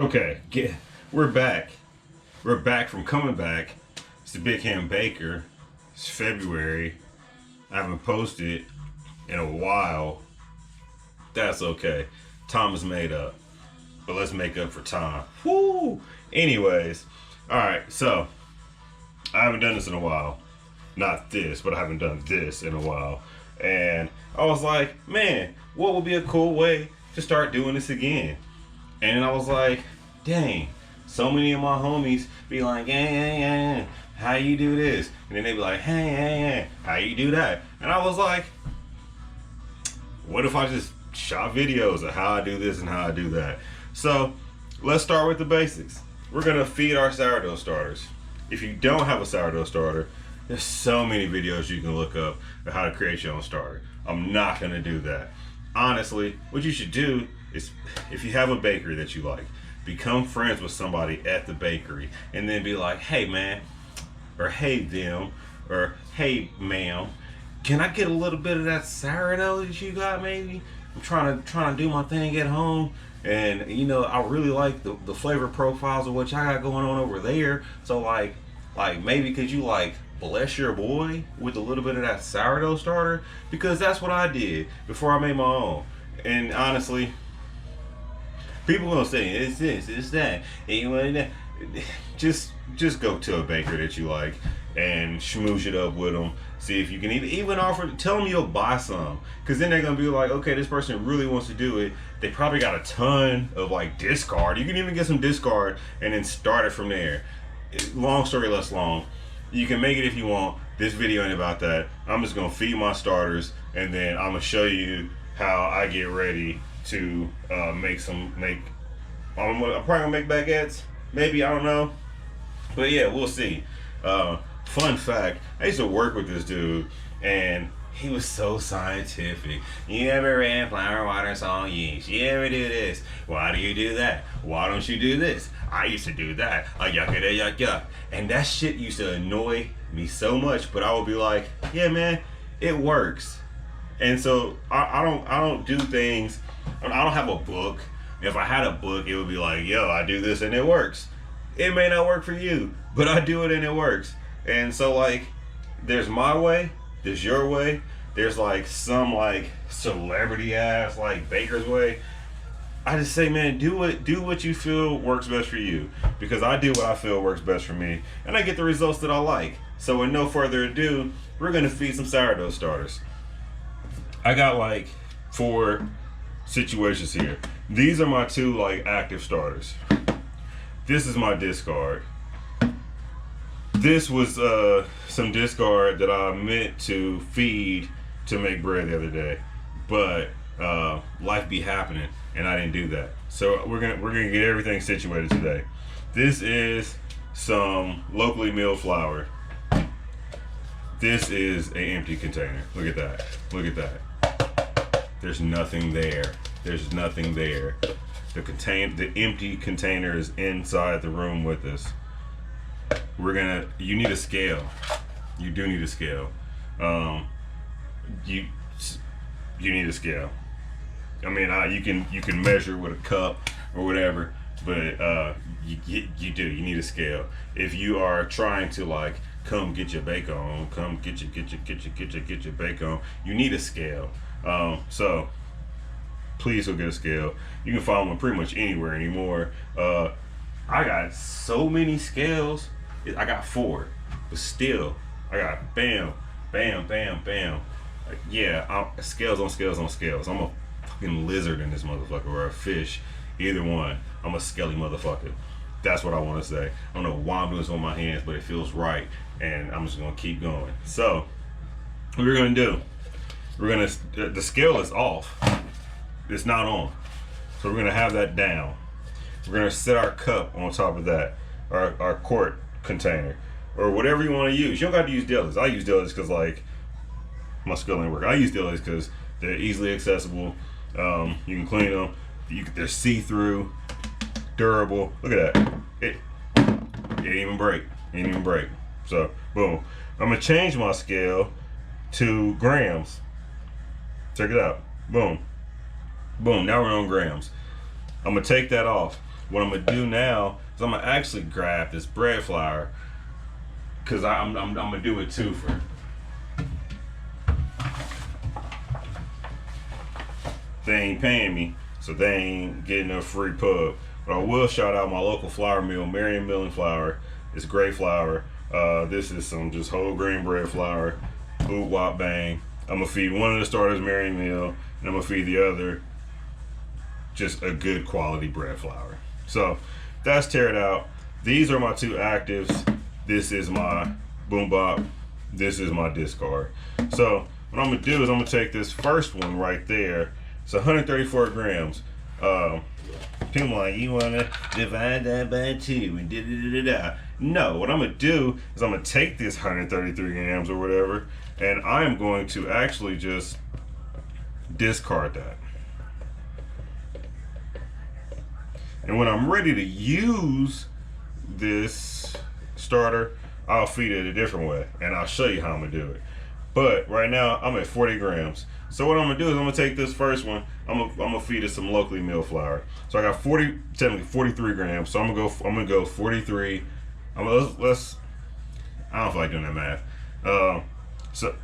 Okay, we're back. We're back from coming back. It's the Big Ham Baker. It's February. I haven't posted in a while. That's okay. Time is made up. But let's make up for time. Woo! Anyways, alright, so I haven't done this in a while. Not this, but I haven't done this in a while. And I was like, man, what would be a cool way to start doing this again? And I was like, dang, so many of my homies be like, hey, how you do this? And then they be like, hey, how you do that? And I was like, what if I just shot videos of how I do this and how I do that? So let's start with the basics. We're gonna feed our sourdough starters. If you don't have a sourdough starter, there's so many videos you can look up of how to create your own starter. I'm not gonna do that. Honestly, what you should do is, if you have a bakery that you like, become friends with somebody at the bakery and then be like, hey man, or hey them, or hey ma'am, can I get a little bit of that sourdough that you got maybe? I'm trying to do my thing at home, and you know, I really like the flavor profiles of what y'all got going on over there. So like maybe could you like bless your boy with a little bit of that sourdough starter? Because that's what I did before I made my own. And honestly, people gonna say it's this, it's that, and you want that. Just go to a baker that you like and schmooze it up with them. See if you can even offer. Tell them you'll buy some, because then they're gonna be like, okay, this person really wants to do it. They probably got a ton of like discard. You can even get some discard and then start it from there. Long story less long. You can make it if you want. This video ain't about that. I'm just gonna feed my starters, and then I'm gonna show you how I get ready to make. I'm probably gonna make baguettes. Maybe, I don't know. But yeah, we'll see. Fun fact, I used to work with this dude, and he was so scientific. You ever ran flour, water, salt, yeast? You ever do this? Why do you do that? Why don't you do this? I used to do that. Yuck, yuck. And that shit used to annoy me so much, but I would be like, yeah, man, it works. And so I don't do things. I don't have a book. If I had a book, it would be like, yo, I do this and it works. It may not work for you, but I do it and it works. And so like, there's my way, there's your way, there's like some like celebrity ass like baker's way. I just say, man, do what you feel works best for you, because I do what I feel works best for me, and I get the results that I like. So with no further ado, we're gonna feed some sourdough starters. I got like 4 situations here. These are my 2 like active starters. This is my discard. This was some discard that I meant to feed to make bread the other day, but life be happening and I didn't do that. So we're gonna get everything situated today. This is some locally milled flour. This is an empty container. Look at that. Look at that. There's nothing there. There's nothing there. The empty container is inside the room with us. You need a scale. You do need a scale. You need a scale. I mean, you can measure with a cup or whatever, but you need a scale. If you are trying to like come get your bake on, come get your bake on, you need a scale. So please go get a scale. You can find one pretty much anywhere anymore. I got so many scales. I got 4, but still, I got bam, bam, bam, bam. Yeah, scales on scales on scales. I'm a fucking lizard in this motherfucker, or a fish, either one. I'm a skelly motherfucker. That's what I want to say. I don't know why I'm doing this on my hands, but it feels right, and I'm just gonna keep going. So, what we're gonna do? The scale is off. It's not on. So we're gonna have that down. We're gonna set our cup on top of that, our quart container, or whatever you want to use. You don't got to use dillies. I use dillies because like my skill ain't work. I use dillies because they're easily accessible. You can clean them. They're see-through, durable. Look at that. It didn't even break. It didn't even break. So boom. I'm gonna change my scale to grams. Check it out. Boom. Boom. Now we're on grams. I'm gonna take that off. What I'm gonna do now is I'm gonna actually grab this bread flour because I'm gonna do it too for. They ain't paying me, so they ain't getting a free pub. But I will shout out my local flour mill, Marion Milling Flour. It's great flour. This is some just whole grain bread flour. Oop wop bang. I'm gonna feed one of the starters Marion Mill, and I'm gonna feed the other just a good quality bread flour. So that's tear it out. These are my two actives. This is my boom bop. This is my discard. So what I'm gonna do is I'm gonna take this first one right there. It's 134 grams. People like, you wanna divide that by 2 and da da da da. No, what I'm gonna do is I'm gonna take this 133 grams or whatever, and I am going to actually just discard that. And when I'm ready to use this starter, I'll feed it a different way, and I'll show you how I'm gonna do it. But right now, I'm at 40 grams. So what I'm gonna do is I'm gonna take this first one. I'm gonna feed it some locally milled flour. So I got technically 43 grams. So I'm gonna go 43. Let's. I don't feel like doing that math. So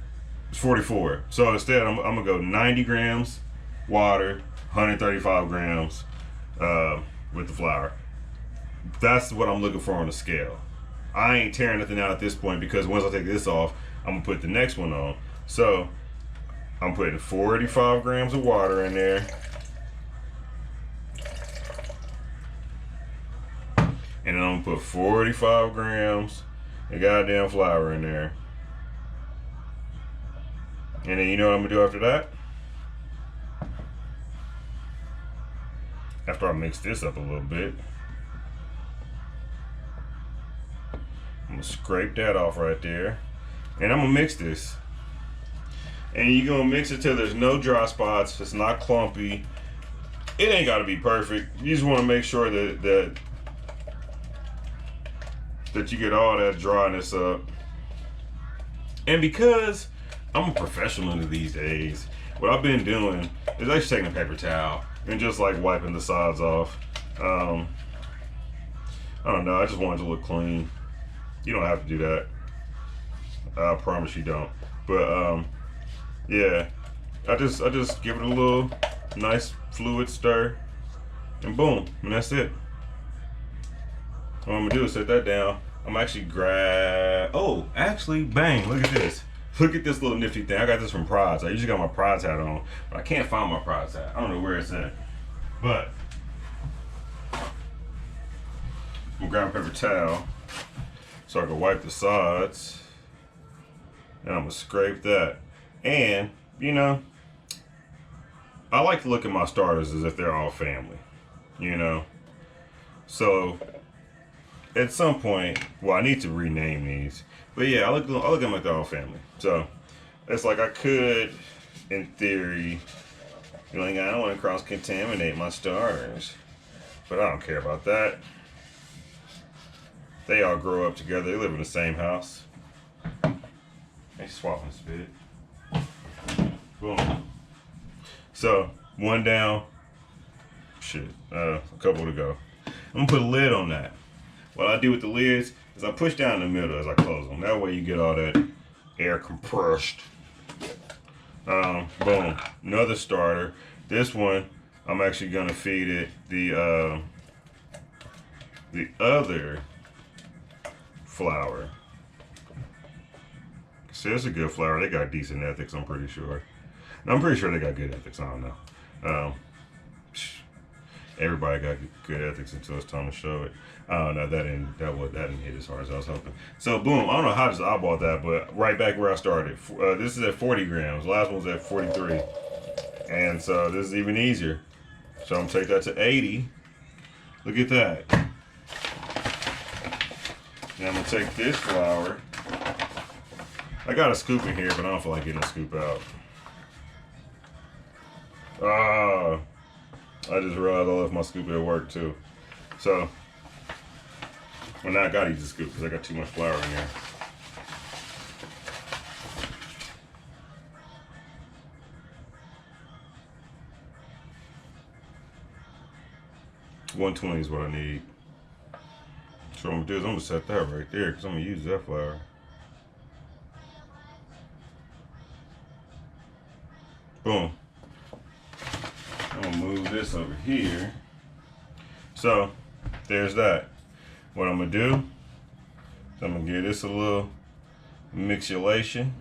it's 44. So instead, I'm gonna go 90 grams water, 135 grams with the flour. That's what I'm looking for on the scale. I ain't tearing nothing out at this point because once I take this off, I'm gonna put the next one on. So I'm putting 45 grams of water in there. And then I'm gonna put 45 grams of goddamn flour in there. And then you know what I'm gonna do after that? After I mix this up a little bit, I'm gonna scrape that off right there. And I'm gonna mix this. And you're gonna mix it till there's no dry spots. It's not clumpy. It ain't gotta be perfect. You just wanna make sure that you get all that dryness up. And because I'm a professional these days, what I've been doing is actually taking a paper towel and just like wiping the sides off. I don't know, I just want it to look clean. You don't have to do that. I promise you don't. But yeah, I just give it a little nice fluid stir, and boom, and that's it. What I'm gonna do is set that down. I'm actually actually, bang, look at this. Look at this little nifty thing. I got this from Pride's. I usually got my Pride's hat on, but I can't find my Pride's hat. I don't know where it's at. But I'm gonna grab a paper towel so I can wipe the sides. And I'm gonna scrape that. And, you know, I like to look at my starters as if they're all family, you know? So, at some point, well, I need to rename these. But yeah, I look at them like they're all family. So, it's like I could, in theory, be like, I don't want to cross-contaminate my starters. But I don't care about that. They all grow up together. They live in the same house. They swap and spit. Boom. So, one down. Shit. A couple to go. I'm gonna put a lid on that. What I do with the lids is I push down in the middle as I close them. That way you get all that air compressed. Boom. Another starter. This one, I'm actually gonna feed it the other flour. See, it's a good flour. They got decent ethics, I'm pretty sure. I'm pretty sure they got good ethics. I don't know. Everybody got good ethics until it's time to show it. I don't know. That didn't hit as hard as I was hoping. So boom. I don't know how I eyeballed that, but right back where I started. This is at 40 grams. Last one was at 43, and so this is even easier. So I'm gonna take that to 80. Look at that. Now I'm gonna take this flour. I got a scoop in here, but I don't feel like getting a scoop out. I just realized I left my scoop at work too. So, well, now I gotta use the scoop because I got too much flour in here. 120 is what I need. So what I'm gonna do is I'm gonna set that right there because I'm gonna use that flour. Boom. I'm gonna move this over here. So there's that. What I'm gonna do is I'm gonna give this a little mixulation.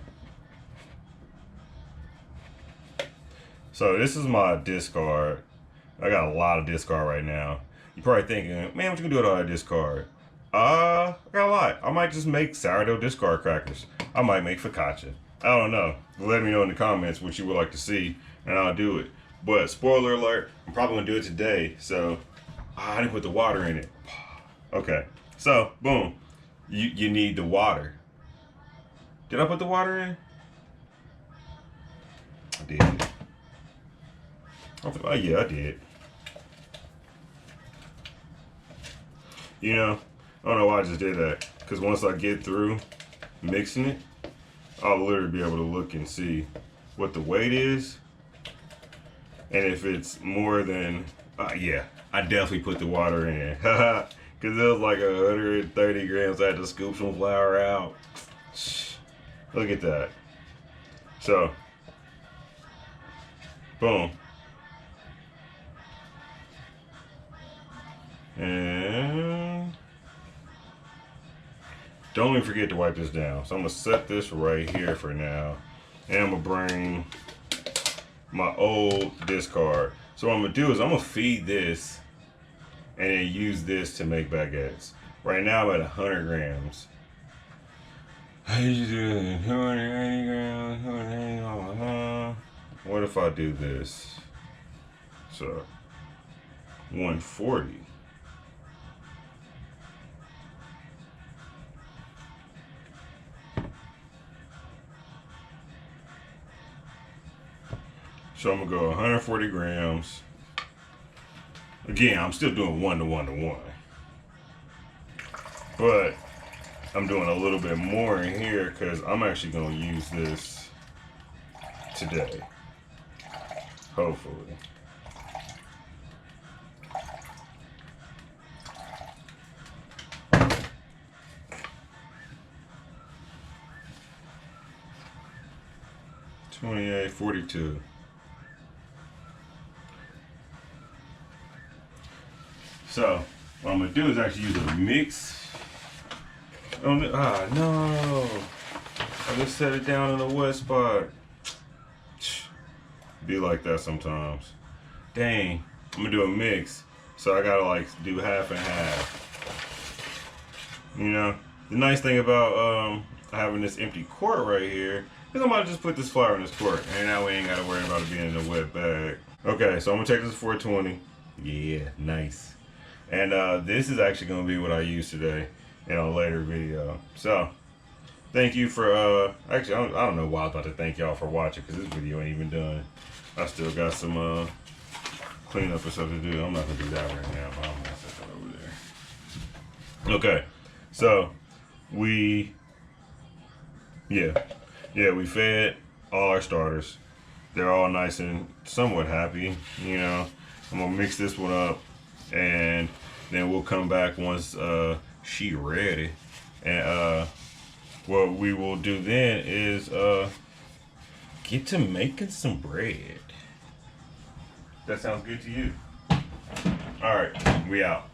So this is my discard. I got a lot of discard right now. You're probably thinking, man, what you gonna do with all that discard? I got a lot. I might just make sourdough discard crackers. I might make focaccia. I don't know. Let me know in the comments what you would like to see, and I'll do it. But spoiler alert, I'm probably gonna do it today. So I didn't put the water in it. Okay. So boom, you need the water. Did I put the water in? I did. Oh yeah, I did. You know, I don't know why I just did that. Because once I get through mixing it, I'll literally be able to look and see what the weight is. And if it's more than, yeah, I definitely put the water in. Because it was like 130 grams. I had to scoop some flour out. Look at that. So, boom. And don't even forget to wipe this down. So I'm gonna set this right here for now. And I'm gonna bring my old discard. So what I'm gonna do is I'm gonna feed this and then use this to make baguettes. Right now I'm at 100 grams. How you doing? 180 grams, 180, What if I do this? So 140. So I'm gonna go 140 grams. Again, I'm still doing 1 to 1 to 1. But I'm doing a little bit more in here because I'm actually gonna use this today. Hopefully. $28.42. So what I'm gonna do is actually use a mix. No! I just set it down in the wet spot. Be like that sometimes. Dang, I'm gonna do a mix. So I gotta like do half and half. You know, the nice thing about having this empty quart right here is I might just put this flour in this quart, and now we ain't gotta worry about it being in a wet bag. Okay, so I'm gonna take this 420. Yeah, nice. And this is actually gonna be what I use today in a later video. So thank you for actually I don't know why I was about to thank y'all for watching because this video ain't even done. I still got some cleanup and stuff to do. I'm not gonna do that right now, but I'm gonna set that over there. Okay, so we we fed all our starters. They're all nice and somewhat happy, you know. I'm gonna mix this one up and then we'll come back once she ready. And what we will do then is get to making some bread. That sounds good to you? All right, we out.